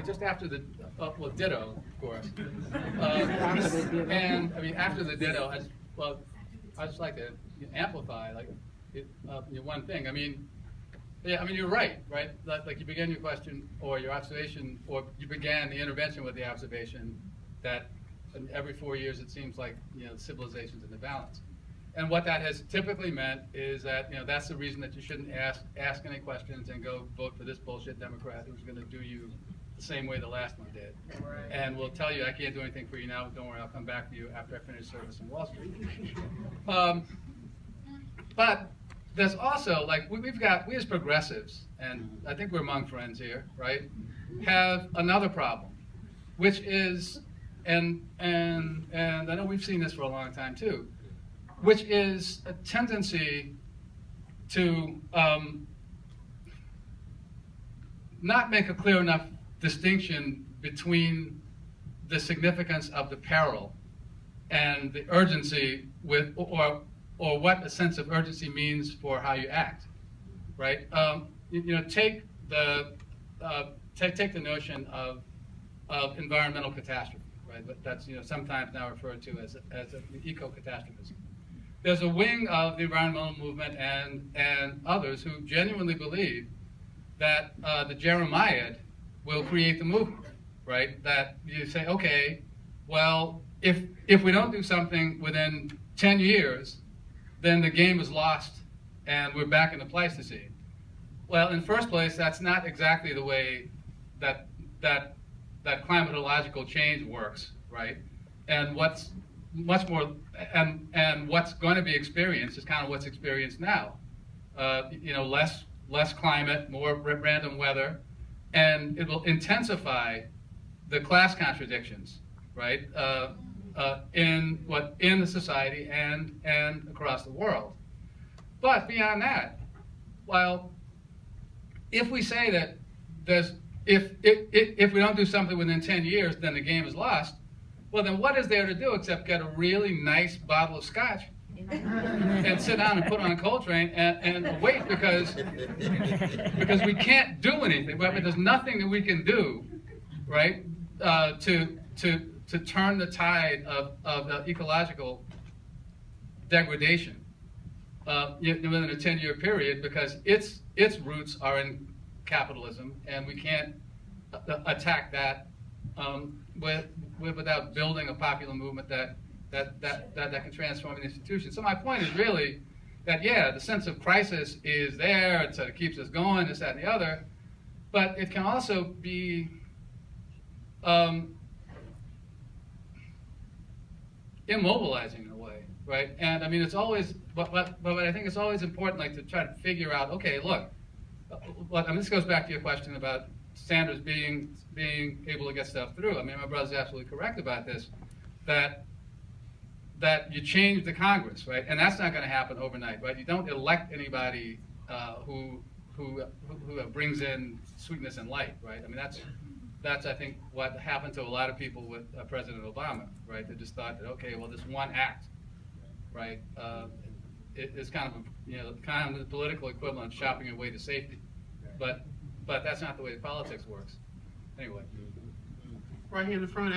mean, just after the, well, ditto, of course. And, I mean, after the ditto, I just like to amplify, like, one thing. I mean, yeah, I mean, you're right? Like you began your question, or your observation, or you began the intervention with the observation that every 4 years it seems like, civilization's in the balance. And what that has typically meant is that, that's the reason that you shouldn't ask any questions and go vote for this bullshit Democrat who's going to do you the same way the last one did. Right. And will tell you, I can't do anything for you now, don't worry, I'll come back to you after I finish service in Wall Street. But there's also, like, we as progressives, and I think we're among friends here, right, have another problem, which is, and I know we've seen this for a long time too, which is a tendency to not make a clear enough distinction between the significance of the peril and the urgency with, or what a sense of urgency means for how you act, right? Take the notion of environmental catastrophe, right? But that's sometimes now referred to as eco-catastrophism. There's a wing of the environmental movement and others who genuinely believe that the Jeremiad will create the movement, right? That you say, okay, well, if we don't do something within 10 years, then the game is lost and we're back in the Pleistocene. Well, in the first place, that's not exactly the way that climatological change works, right? And what's much more, and what's going to be experienced is kind of what's experienced now. Less climate, more random weather, and it will intensify the class contradictions, right? In the society and across the world. But beyond that, well, if we say that if we don't do something within 10 years, then the game is lost, well, then what is there to do except get a really nice bottle of scotch and sit down and put on Coltrane and wait because we can't do anything. There's nothing that we can do, right, to turn the tide of ecological degradation within a 10-year period, because its roots are in capitalism, and we can't attack that without building a popular movement that can transform an institution. So my point is really that, yeah, the sense of crisis is there, and so it keeps us going, this, that, and the other, but it can also be immobilizing in a way, right? And I mean, it's always, but I think it's always important, like, to try to figure out, okay, look, I mean, this goes back to your question about Sanders being able to get stuff through. I mean, my brother's absolutely correct about this, that you change the Congress, right? And that's not going to happen overnight, right? You don't elect anybody who brings in sweetness and light, right? I mean, that's I think what happened to a lot of people with President Obama, right? They just thought that, okay, well, this one act, right, it's kind of the political equivalent of shopping your way to safety, but that's not the way politics works. Anyway. Right here in the front.